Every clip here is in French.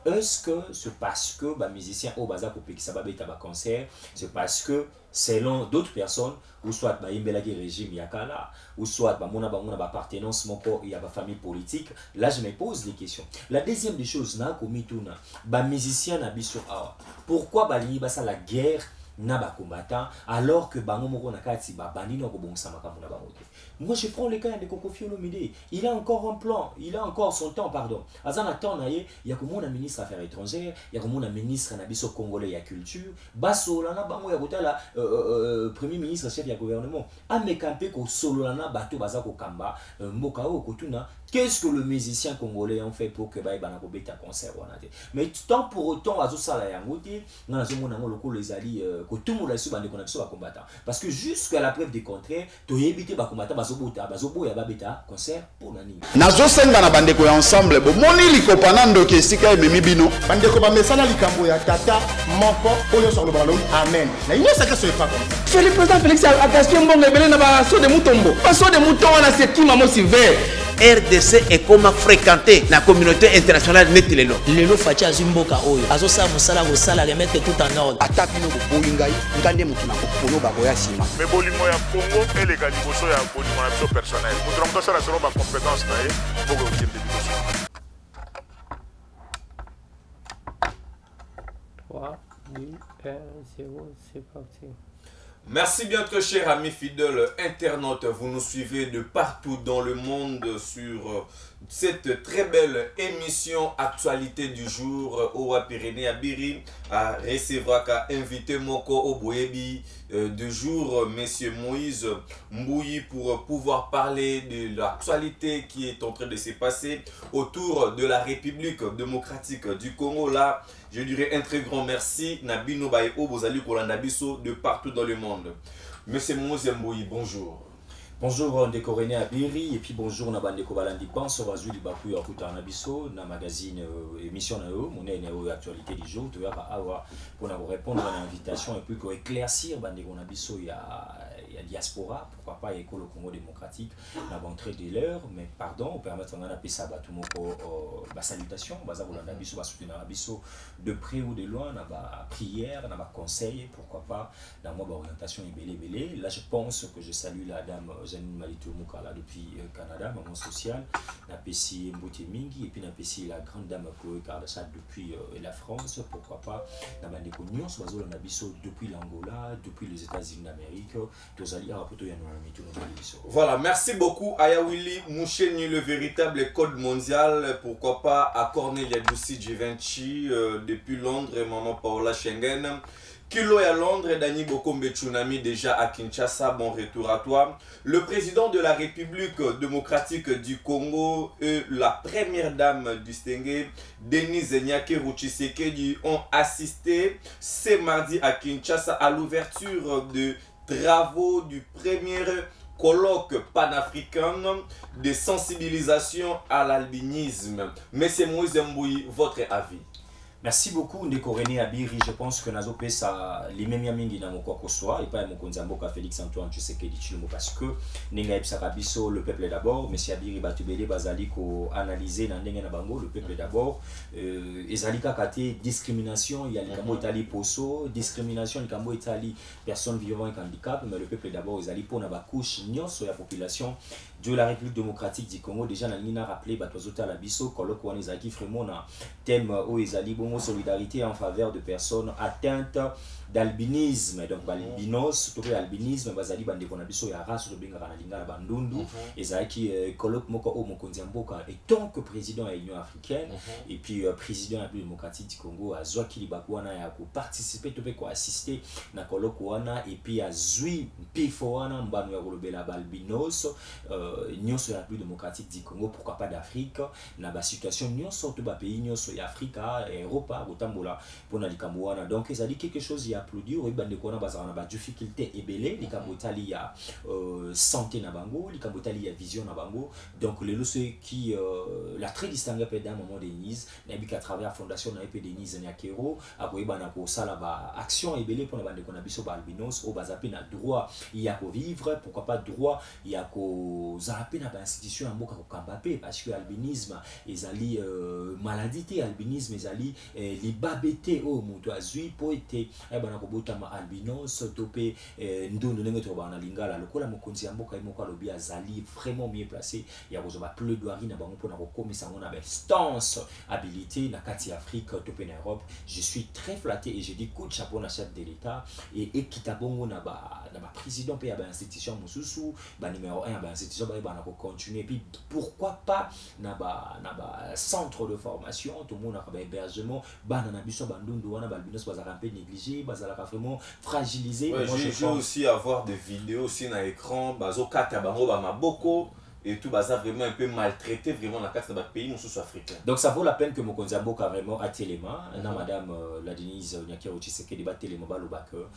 Est-ce que c'est parce que les musiciens au Baza Kopeki concert, c'est parce que selon d'autres personnes, ou soit le régime Yakala, ou soit mon appartenance, il y a ma famille politique, là je me pose des questions. La deuxième des choses, les musiciens pourquoi la guerre na ba combattant alors que bango moko nakati ba bandi na ko bongisa makambo na bango te. Moi je prends le cas de Kokofi Olomide, il a encore un plan, il a encore son temps pardon. Azana temps na ye ya ko mona ministre affaires étrangères, ya ko mona ministre na biso congolais ya culture, baso la na bango ya kotala premier ministre chef ya gouvernement. Amekampe ko solo la na bato baza ko kamba mboka o kotuna. Qu'est-ce que le musicien congolais en fait pour que baï bana kobeta concert wana te. Mais tant pour autant azo sala yango te, na zo mona ngolo les ali que tout le monde a su bande qu'on a besoin combattant parce que jusqu'à la preuve du contraire to yebite ba combattant bazobo ya babeta concert pour nani nazo senga na bande ko ensemble bo moni likopanando ke sika ememi bino bande ko ba mesala likambo ya tata moko oyo sur le ballon amen na ino saka so pas comme ça c'est le président Félix attention bon lebele na ba so de mutombo ba so de mutombo wana c'est qui mamo siver RDC est comme fréquenté la communauté internationale net lelo. Lelo fachi azimboka oyo. Azo sa musala go sala remettre tout en ordre. Attaque no boyingai, ngande mutu na kono ba boya sima. Mais bolimo ya Congo et les gars liboso ya bolimo na biso personnel. Mutu na mto sala solo ba compétence na ye, bogo okende liboso. 3, 2, 1, 0, c'est parti. Merci bien très chers amis fidèles internautes, vous nous suivez de partout dans le monde sur cette très belle émission Actualité du jour. Owa Pyrénées Abiri a recevra qu'à inviter Moko Oboyebi de jour, Monsieur Moïse Mbouyi, pour pouvoir parler de l'actualité qui est en train de se passer autour de la République démocratique du Congo. Là, je dirais un très grand merci Nabino Baye Obozali Kolandabiso de partout dans le monde. Monsieur Moïse Mbouyi, bonjour. Bonjour Ndekoroné Abiri et puis bonjour Nabandeko Balandi Pense Bazui Libaku Yakuta Nabiso na magazine émission na eux mon actualité du jour tu vas avoir pour nous répondre à l'invitation et puis pour éclaircir Bandeko Nabiso il y a diaspora pourquoi pas école au Congo démocratique na entrée de l'heure mais pardon on permet on a appelé ça batumoko salutation baza Bolanda Biso ba soutenir Nabiso de près ou de loin na ba prière na ba conseil pourquoi pas dans moi ba orientation et belé là je pense que je salue la dame Janine Malito Mukala depuis Canada, maman sociale, n'a payé Mbote Mingi et puis n'a payé la grande dame Chloé Kardashian depuis la France, pourquoi pas, n'a pas des connus, soit on a biso depuis l'Angola, depuis les États-Unis d'Amérique, tous alliés à Poto Yanouami, voilà, merci beaucoup Ayawili Moucheni, le véritable code mondial, pourquoi pas à Cornelia Dussi Givenchy depuis Londres, maman Paola Schengen. Kilo à Londres, Dani Bokombe Tsunami déjà à Kinshasa, bon retour à toi. Le président de la République démocratique du Congo et la première dame du Stengue, Denise Nyakeru Tshisekedi, ont assisté ce mardi à Kinshasa à l'ouverture de travaux du premier colloque panafricain de sensibilisation à l'albinisme. Monsieur Moïse Mbouyi, votre avis? Merci beaucoup Ndekoroné Abiri. Je pense que nazo pesa limemia mingi na moko koswa et pas mon konzamboka Félix Antoine Tshisekedi Tshilombo parce que ninga epsaka biso le peuple d'abord. Monsieur Abiri batubele bazali ko analyser na ndenge na bango le peuple d'abord. Ezali kakate discrimination il y a les kambo itali poso discrimination les kambo itali personnes vivant avec handicap mais le peuple d'abord ezali pour na ba couche nyonso ya population de la République démocratique du Congo. Déjà na nina rappelé batozota la biso colloque wana ezaki vraiment na thème o ezali solidarité en faveur de personnes atteintes d'albinisme donc albinos surtout albinisme bazali bande kona biso ya race de benga na lingala bandundu ezaki colloque moko o mokonzi mboka et tant que président de l'Union africaine et puis président de la République démocratique du Congo azwa kilibaku wana ya ko participer to ko assister na colloque wana et puis azui pifo wana mbano ya kolobela albinos nyonso ya République démocratique du Congo pourquoi pas d'Afrique na ba situation nyonso to ba pays nyonso ya Afrika Europa botambola pona likambo wana donc ezali quelque chose ya applaudir et bande kona bazana na ba difficulté ebele likambo tali ya santé na bango likambo tali ya vision na bango donc les ceux qui la très distingué pedam maman Denise na bika travers fondation na EP Denise Nyakero akoyeba na ko sala ba action ebele pona bande kona biso ba albinos o bazape na droit ya ko vivre pourquoi pas droit ya ko zalape na ba institution ya mboka kokamba pe parce que albinisme ezali maladie te, albinisme ezali libabete o moto azui po ete bana kobotama albinos to pe ndondo ndenge to bana lingala lokola mokonzi ya mboka moko alobi azali vraiment mieux placé ya kozoba plaidoirie na bango pona kokomisa ngo na ba stance habilité na kati Afrique to pe na Europe. Je suis très flatté et je dis coup de chapeau na chef de l'État et kitabongo na ba président pe ya ba institution mosusu ba numéro 1 ba institution ba na ko continuer puis pourquoi pas na ba centre de formation tout le monde a ba hébergement ba na biso ba ndondo wana ba albinos ba za négligé ba za vraiment fragilisé. Ouais, je pense aussi avoir des vidéos aussi na écran bazo kata bango ba maboko et tout ça vraiment un peu maltraité vraiment la carte de pays sous-africain. Donc ça vaut la peine que Mokonzi ya Mboka vraiment a téléma na madame la Denise Nyakero Tshisekedi ba téléma ba loba que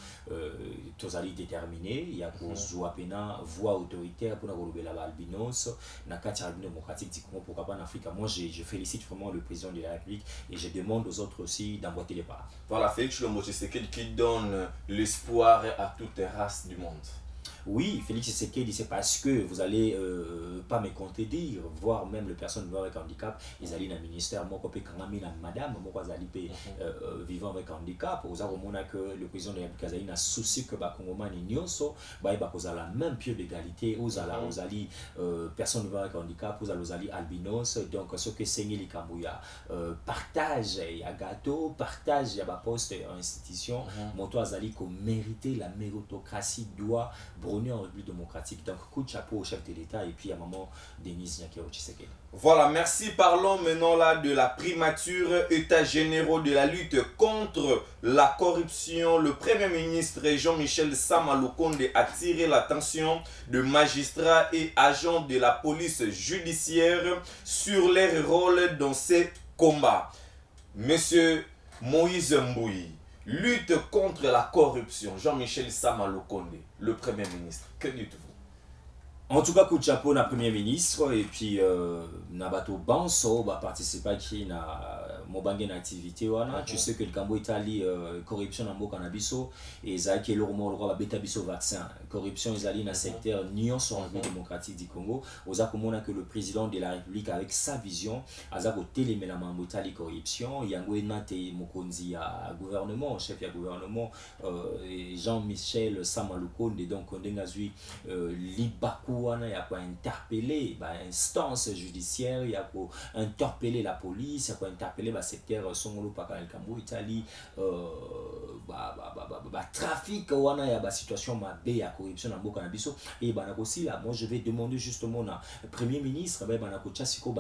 tozali déterminé il y a kozwa pena voix autoritaire pour na kolobela ba albinos na kati ya démocratique du Congo pourquoi pas en Afrique. Moi je félicite vraiment le président de la République et je demande aux autres aussi d'emboîter les pas. Voilà, Félix Tshisekedi qui donne l'espoir à toutes les races du monde. Oui, Félix Tshisekedi, c'est parce que vous allez pas me contredire, voir même les personnes vivant avec handicap, ils allaient dans le ministère, moi, comme madame, moi, vivant avec handicap, vous avez que le président de la République a souci que les Congolais n'ignorent, ils ont la même pied d'égalité, vous allez personnes vivant avec handicap, vous allez albinos, donc ce que c'est les Cambouya, partage, il y a gâteau, partage, il y a poste en institution, mon toit allez mériter la méritocratie doit en République démocratique. Donc, coup de chapeau au chef de l'État et puis à maman Denise Nyakero Tshisekedi. Voilà, merci. Parlons maintenant là de la primature état généraux de la lutte contre la corruption. Le Premier ministre Jean-Michel Sama Lukonde a tiré l'attention de magistrats et agents de la police judiciaire sur leur rôle dans ces combats. Monsieur Moïse Mbouyi, lutte contre la corruption, Jean-Michel Sama Lukonde, le Premier ministre. Que dites-vous? En tout cas, coup de chapeau na Premier ministre et puis na bato banso ba participer qui na mobange na activité wana. Tu sais que le Cambo Italie corruption na mboka na biso et ça qui est le roman ba beta biso vaccin. Corruption ezali na secteur nion sur la République démocratique du Congo. Oza komona que le président de la République avec sa vision azako télémela mambo Italie corruption yango enate mokonzi ya gouvernement chef ya gouvernement Jean-Michel Sama Lukonde donc ndengazui libaku il y a quoi interpeller instance judiciaire, il y a quoi interpeller la police, il y a quoi interpeller le secteur Songolo Pakal Cambo Italie trafic il y a situation il y a corruption dans Mboka na biso et aussi là moi je vais demander justement au Premier ministre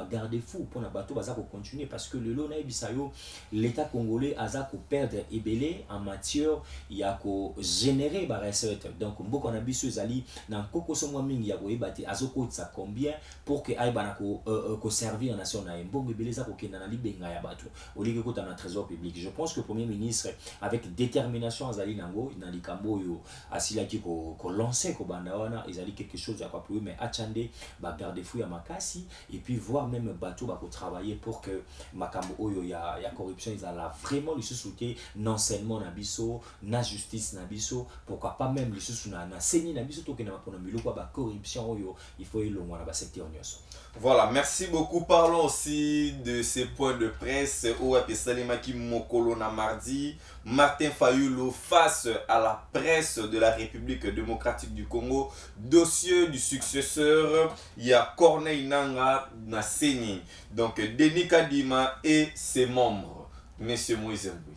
garde-fou pour na bateau continuer parce que le lona bisayo l'état congolais a perdre ébélé en matière il y a ko générer ba recette donc Mboka na biso ezali na koko somwa mingi ya koyebate azoko ça combien pour que aibana ko servir nation na mbongo beleza ko kenda na libenga ya bato olike ko na trésor public. Je pense que le Premier ministre avec détermination azali nango na likambo yo asilaki ko lancer ko banda wana ezali quelque chose à quoi pour mais achande ba garder fou ya makasi et puis voir même bato ba ko travailler pour que makambo oyo ya corruption ezala vraiment le souté non seulement na biso na justice na biso pourquoi pas même le sous na seni na biso to ke na pona miloko ba corruption oyo il faut elongwa na ba secteur nyonso. Voilà, merci beaucoup. Parlons aussi de ces points de presse au Salimaki Mokolo na mardi. Martin Fayulu face à la presse de la République démocratique du Congo. Dossier du successeur, il y a Corneille Nanga Nasseni. Donc Denis Kadima et ses membres. Monsieur Moïse Mbouyi.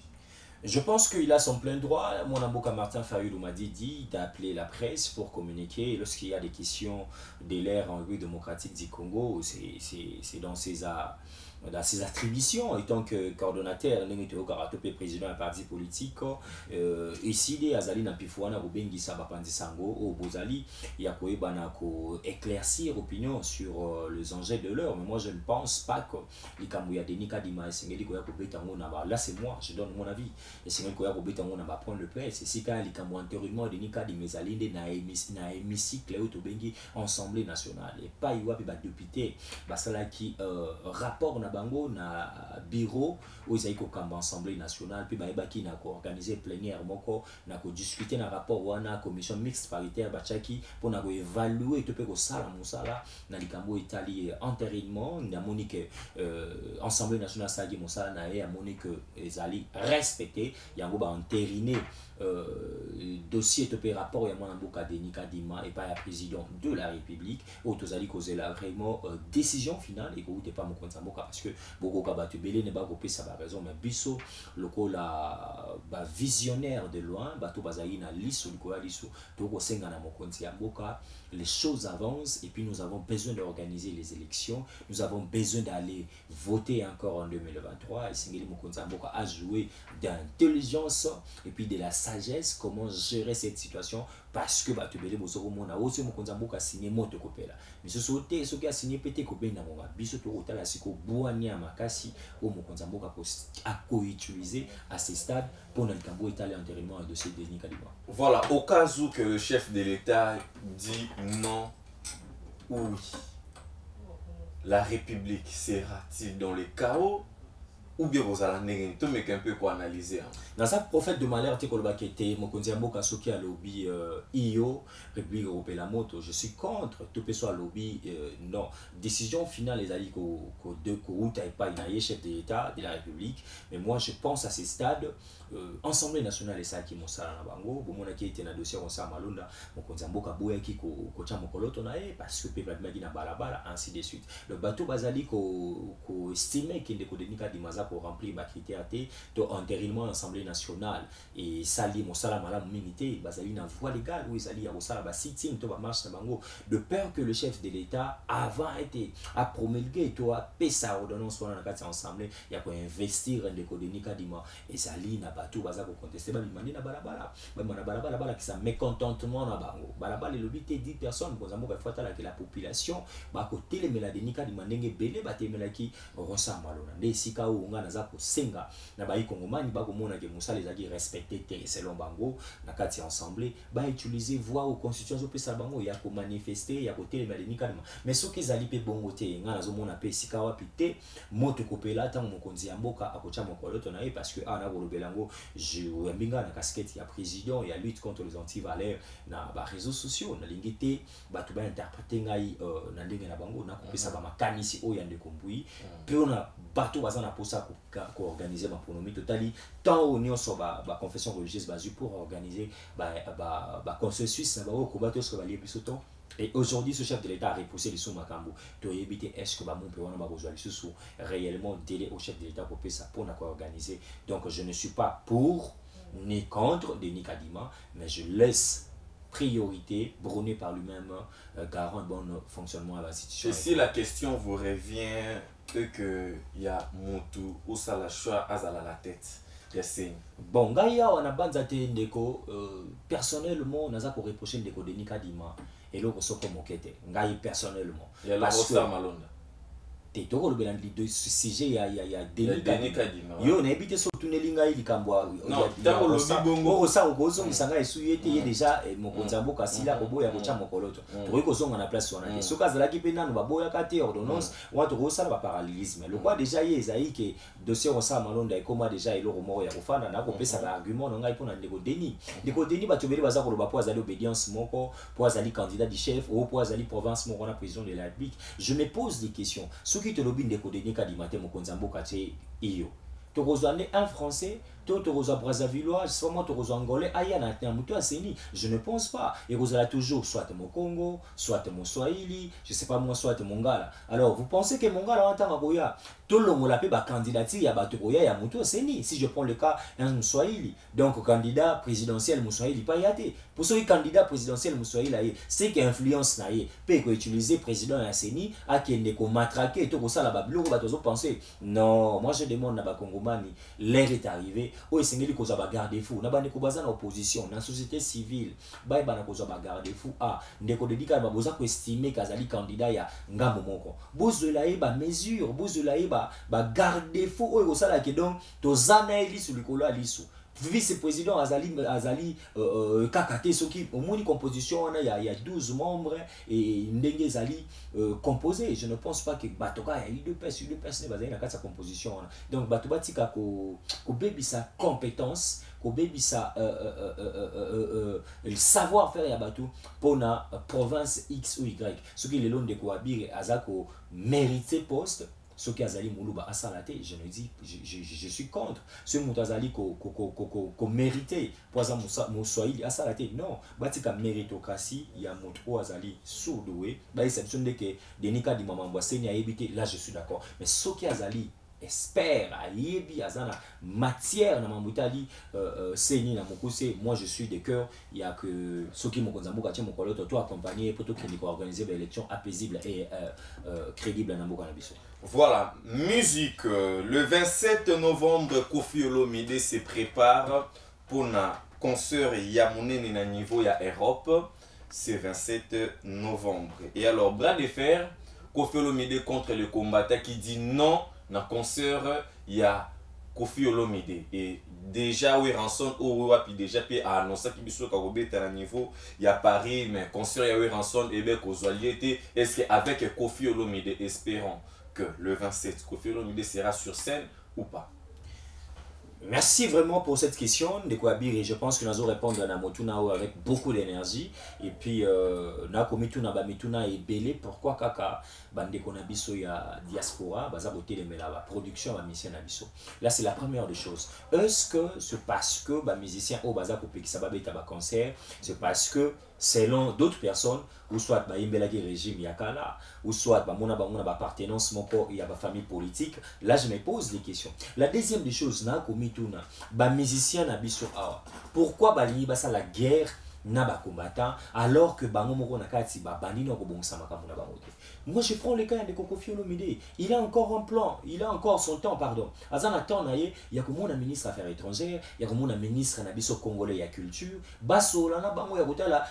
Je pense qu'il a son plein droit. Mon avocat Martin Fayulu m'a dit d'appeler la presse pour communiquer. Lorsqu'il y a des questions de l'ère en République démocratique du Congo, c'est dans ses attributions, étant que coordonnateur, président d'un parti politique, ici, Azali Nampifouana, Rubengi Sabapandi Sango, au Bozali, il y a éclaircir l'opinion sur les enjeux de l'heure. Mais moi, je ne pense pas que les Kambouya Denika Dima et Sengeli Koya Kobetango Naba, là c'est moi, je donne mon avis. Et Sengeli Koya Kobetango Naba prendre le presse. Et si quand les Kambouya antérieurement Denika Dimezalinde na hémicycle au Tobengi, Assemblée nationale. Et pas Iwa Piba député, Basala qui rapport Naba bango na bureau où ils ko kamba assemblée nationale puis ba ki na ko organiser plénière moko na ko discuter na rapport wana commission mixte paritaire bachaki pour na ko évaluer to pe ko sala musala na likambo Italie antérieurement na monique assemblée nationale sagi musala na ya monique ezali respecté yango ba entériner dossier to pe rapport ya mwana mboka Denis Kadima et pas la président de la République au tozali causer la vraiment décision finale et ko pas mon compte mboka parce que boko ka batu belé ne ba ko pesa ba raison mais biso loko la ba visionnaire de loin bato bazali na liso likola liso to ko senga na mokonzi ya mboka les choses avancent et puis nous avons besoin d'organiser les élections, nous avons besoin d'aller voter encore en 2023 et Singeli mokonzi ya mboka a joué d'intelligence et puis de la sagesse comment gérer cette situation parce que bato belé bosoko mona ose mokonzi ya mboka signé moto kopela mais ce sauté ce qui a signé pété ko bena monga biso to kotala siko boani ya makasi au mokonzi ya mboka a co-utilisé à ce stade pour le Cambo italien antérieurement de ce Denis Kadima. Voilà, au cas où que le chef de l'État dit non ou oui, la République sera-t-il dans le chaos ou bien vous allez tout mais un peu quoi analyser. Dans sa prophète de malheur te kolba kete mokonzi ya mboka soki a lobby IO République européenne la moto je suis contre tout peut soit lobby non décision finale les alliés ko de route et pas une chef de l'État de la République mais moi je pense à ce stade Assemblée nationale et ça qui mosala na bango bomona ki était na dossier on sa malonda mokonzi ya mboka boya ki ko cha mokoloto na parce que peuple maki na balabala ainsi de suite le bateau bazali ko estimer qu'il de ko Denis Kadima pour remplir ma critère to entérinement l'Assemblée nationale et sali mosala malamu minité bazali na voie légale où ils allaient au sala ba sitting to ba marche na bango de peur que le chef de l'État avant été à promulguer to a pesa ordonnance pour na kati ensemble ya ko investir de ko Denis Kadima et sali na bato baza ko contester ba limani na balabala ba na balabala bala qui ça mécontentement na bango balabala le lobby 10 personnes pour zambo ba fatala que la population ba ko telemela Denis Kadima ndenge belé ba temela ki rosa malona nde sika ou naza ko senga na ba ikongomani ba ko mona ke musala ezaki respecter selon bango na kati ensemble ba utiliser voix aux constitutions pe sa bango ya ko manifester ya ko telemela Denis Kadima mais soki ezali pe bongo te nga nazo mona pe sika wapi te moto kopela tango mokonzi ya mboka akocha mokoloto na ye parce que ana ko lobelango je mbinga na casquette ya président et à lutte contre les antivaleurs na ba réseaux sociaux na lingité ba to ba interpréter ngai na ndenge na bango na kopesa ba makanisi o yande kombui pe ona bato bazana posa ko organiser ma pronomie totali tant au nyonso ba confession religieuse bazu pour organiser ba consensus na ba ko bato so ba lié bisoto. Et aujourd'hui, ce chef de l'État a repoussé les sous-macambo. Tu as évité est-ce que mon pays a réellement délai au chef de l'État pour ça pour organiser. Donc je ne suis pas pour ni contre Denis Kadima, mais je laisse priorité brûlée par lui-même garant un bon fonctionnement à l'institution. Et si la question vous revient que il y a Moutou ou Salachua Azala la tête. Bon, Gaïa, on a banzate ndeko personnellement, on a ko reprocher ndeko Denis Kadima. Et là, on a moquette. Ngai personnellement. Il y a la Rosa Malonda. Tu as vu le sujet, il y a Denis Kadima. Yo, on a évité ce tunnel linga il kambwa. Non, t'as le bongo. Oh, ça, au gozo, il s'en a essuyé déjà. Mon konzambo kasila kobo ya kocha mokoloto. Tu vois qu'on a place sur un. Ce cas là qui pena nous va boya kate ordonnance. On va trouver ça va parallélisme. Le quoi déjà il est que dossier Rosa Malonda et comment déjà il mort ya kofana na ko pesa ba argument ngai pona ndeko Denis. Ndeko Denis ba tobeli baza ko ba po azali obédience moko, po azali candidat du chef ou po azali province moko na président de la République. Je me pose des questions. Qui te lobby ndeko Denis Kadima te mokonzambo kate iyo to kozane un français to rosa brazzavillois soit to rosa angolais aya na muto aseni je ne pense pas et vous allez toujours soit mon Congo soit mon Swahili je sais pas moi soit mon Ngala alors vous pensez que mon Ngala entanga boya to longola pe ba candidature ya bato boya ya muto aseni si je prends le cas un Swahili donc candidat présidentiel mon Swahili pas yate pour ce candidat présidentiel mon Swahili c'est qui influence na ye pe ko utiliser président aseni a kende ko matraquer to ko sala ba bloko ba tozo penser non moi je demande na ba Congomani l'air est arrivé o esengeli koza ba garde-fou na bande ko baza na opposition na société civile ba bana koza ba garde-fou ndeko dedika ba boza ko estimer kazali candidat ya ngambo moko bozela e ba mesure bozela e ba garde-fou o ko sala ke donc to zana eli sur likolo alisu vice-président azali kakate soki au moins composition il y a 12 membres et ndenge zali composé. Je ne pense pas que batoka il y a deux personnes bazali na sa composition donc bato batika ko baby sa compétence ko baby sa le savoir faire ya bato pour na province X ou Y ce qui le long de ko abire azako mériter poste. Ce qui a zali moulouba asalate, je ne dis, je suis contre. Ce moutazali ko mérité pour ça moussoïli asalate, non. Batika méritocratie, il y a moutro azali sourdoué. Bah il s'est de que denika di maman boisseni a évité. Là je suis d'accord. Mais ce qui a zali espère a yebi azana matière na mamutali seni na mokuse. Moi je suis de cœur. Il y a que ceux qui m'ont konzambuka tient mon colotte toi accompagné pour tout qui organiser des élections apaisibles et crédibles na mboka na biso. Voilà, musique. Le 27 novembre, Koffi Olomide se prépare pour na concert Yamoune na niveau ya Europe. C'est 27 novembre. Et alors, bras de fer, Koffi Olomide contre le combattant qui dit non na concert ya Koffi Olomide. Et déjà, oui, Ranson, puis déjà, puis a annoncé qu'il y a un niveau, il y a Paris, mais concert ya oui, Ranson, et bien, est-ce qu'avec Koffi Olomide, espérons que le 27, Koffi Olomide sera sur scène ou pas? Merci vraiment pour cette question de Kouabir et je pense que nous allons répondre à Namotuna avec beaucoup d'énergie et puis Nakomituna Bamituna est belé pourquoi kaka bande konabiso ya diaspora baza côté les la production ba mission nabiso. Là c'est la première des choses. Est-ce que c'est parce que ba musicien au baza ko pekisa ba beta ba concert, c'est parce que selon d'autres personnes ou soit ba imbelaki régime yakala ou soit ba mona ba appartenance moko ya ba famille politique. Là je me pose des questions. La deuxième des choses na komituna ba musicien na biso awa. Pourquoi ba lingi basa la guerre na ba combattant alors que bango moko na kati ba bandino ko bongisa makambo na bango. Moi je prends le cas de Koffi Olomide. Il a encore un plan, il a encore son temps pardon. Azana temps na ye ya ko mona ministre affaires étrangères, ya ko mona ministre na biso congolais ya culture, baso la na bango ya kotala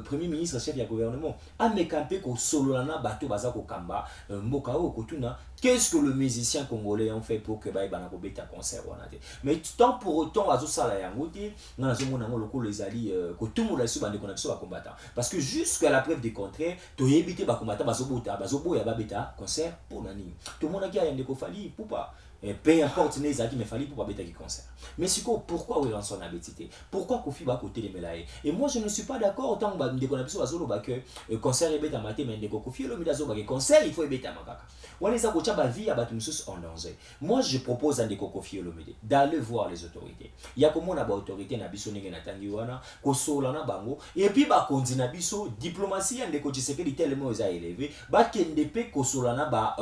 premier ministre chef ya gouvernement. Amekampe ko solo la na bato baza ko kamba mboka o kotuna. Qu'est-ce que le musicien congolais en fait pour que baï bana kobeta concert wanate. Mais tant pour autant azo sala yango te na zo mona ngolo les ali ko tout monde la su bande connexion ba combattant parce que jusqu'à la preuve du contraire to yebité ba combattant bazobo ya babeta concert pour nani. Tout le monde a qui a yande ko fali pour pas et peu importe les acquis mais fallait pour pas bêter qui concert. Mais c'est quoi pourquoi oui rançon a bêtité? Pourquoi Koffi va côté les melaye? Et moi je ne suis pas d'accord autant que de qu'on a besoin azolo ba que concert et bêta maté mais de Koffi Olomide azo ba que concert il faut bêta makaka. On les a kocha ba vie à batumsus en danger. Moi je propose à de Koffi Olomide d'aller voir les autorités. Il y a comment na ba autorité na biso ninge na tangi wana ko sola na bango et puis ba kondi na biso diplomatie ande ko tshisekedi tellement za élevé ba kende pe ko sola na ba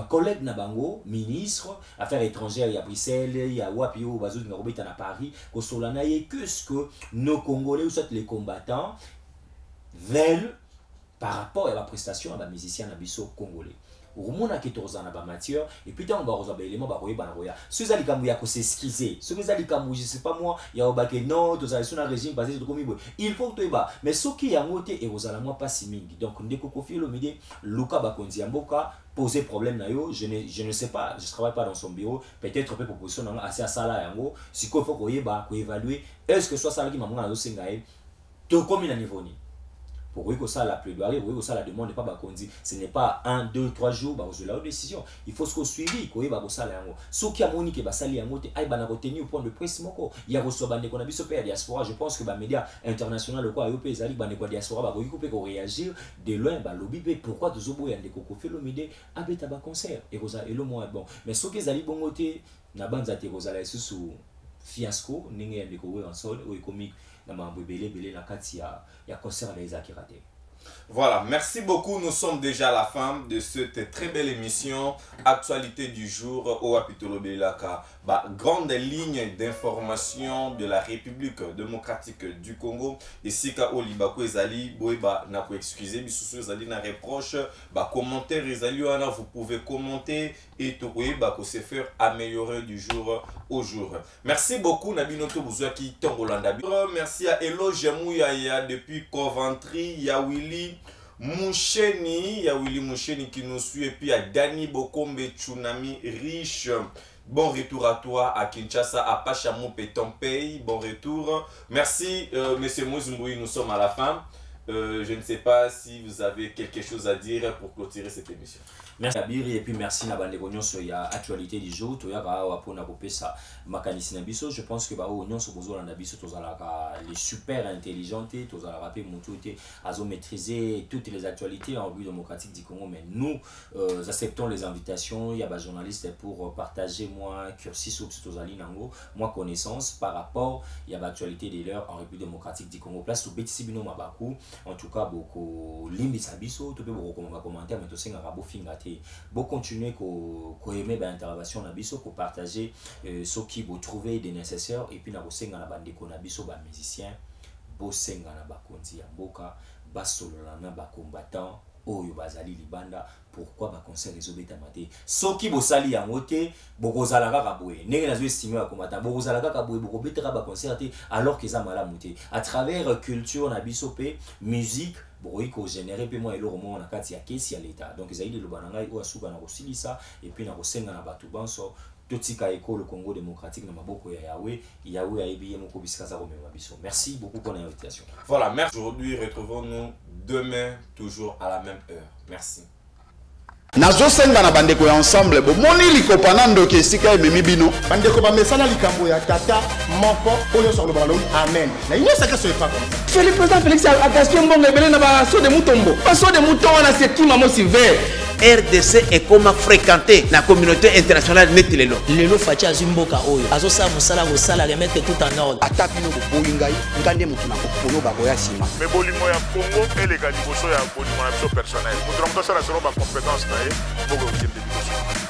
collègue na bango ministre affaires étrangères il y a Bruxelles il y a Wapio bazo na robeta na Paris ko solana ye que ce que nos Congolais ou soit les combattants veulent par rapport à la prestation à la musicien na biso congolais. Rumona ki tozana ba matière et puis tant ba roza ba élément ba koyeba na koya. Ceux ali kamu ya ko s'excuser. Ceux ali kamu je sais pas moi ya obake non tozali sur un régime basé sur comme il faut que ba mais ce qui ya ngote et rozala moi pas si mingi. Donc ndeko Koffi Olomide Luka ba konzi mboka poser problème na yo je ne sais pas je travaille pas dans son bureau peut-être peu proposition na assez à sala yango si ko faut koyeba ko évaluer est-ce que soit ça qui maman na zo sengae to comme na niveau ni pour que ça la plaidoirie pour que ça la demande n'est pas bakondi ce n'est pas 1 2 3 jours ba la décision il faut ce qu'on suivi ko yeba ko sala yango so ki amoni ke basali yango te ay bana retenir au point de presse moko ya reçoit bande ko na biso pe diaspora je pense que ba média international ko ayo pe ezali bande ko diaspora ba ko couper ko réagir de loin ba lobby pe pourquoi tozobo ya ndeko Koffi Olomide abeta ba concert et rosa et le mois bon mais so ki ezali bongo te na banza te rosa la sous fiasco ninge ndeko we en sol o comique na mambo belé na kati ya concert les akiraté. Voilà, merci beaucoup. Nous sommes déjà à la fin de cette très belle émission Actualité du jour au Apitolo Belaka. Grande ligne d'information de la République démocratique du Congo. Et si ka Olibako ezali boyba na ko excuser bisusu ezali na reproche commentaire ezali wana vous pouvez commenter et to boyba ko se faire améliorer du jour au jour. Merci beaucoup Nabinoto Bouzouaki Tongolanda. Merci à Elo Jemouyaya depuis Coventry, ya Willy Moucheni, qui nous suit et puis à Dani Bokombe Tsunami Riche Bon retour à toi à Kinshasa, à Pachamou et ton pays. Bon retour. Merci, monsieur Mouzumboui, nous sommes à la fin. Je ne sais pas si vous avez quelque chose à dire pour clôturer cette émission. Merci Abiri et puis merci na bande gonyo so ya actualité du jour to ya ka wa pona kopesa makanisi na biso. Je pense que ba onyo so bozo na biso to zala ka les super intelligents to zala rapé mutu te azo maîtriser toutes les actualités en République démocratique du Congo, mais nous acceptons les invitations ya ba journalistes pour partager moi cursus ou to zali nango moi connaissance par rapport ya ba actualité de l'heure en République démocratique du Congo. Place to betisi bino mabaku en tout cas beaucoup limbisa biso to pe beaucoup commentaire mais to senga rabo finga bon continuer ko aimer ba intervention na biso ko partager ce qui vous trouvez des nécessaires et puis na ko senga na bande ko na biso ba musicien bo senga na ba konzi ya mboka ba solo na ba combattant oyo bazali libanda. Pourquoi ba concert ezobeta mate soki bo sali ya ngote boko zala kaka boye ndenge nazo estimer ba combattant boko zala kaka boye boko betera ba concert alors que ça malamu te à travers culture na biso pe musique boyi ko générer pe moi eloko mo na kati ya kesi ya l'état. Donc ezali le bananga o asuka na kosilisa et puis na kosenga na batu banso totika eko le Congo démocratique na maboko ya Yahweh ayebi moko bisika za komema biso. Merci beaucoup pour l'invitation. Voilà, merci. Aujourd'hui, retrouvons-nous demain toujours à la même heure. Merci. Nazo senga na bandeko ya ensemble bo moni likopa na ndoki esika ememi bino bandeko ba mesala likambo ya tata moko oyo sur le ballon amen na ino saka so epa comme ça. Le président Félix a gasté un bon rebelle na ba so de mutombo pas so de mouton na sekima mo siver. RDC est comme fréquenté la communauté internationale netilelo. Lelo fachi azimboka oyo azosa musala kosala remettre tout en ordre. Ata bino bo boyingai ngande mutu na kopono ba boya sima. Mais bolimo ya Congo et les gars liboso ya bolimo na biso personnel. Mutu na mto sala solo ba compétence na ye pour que vous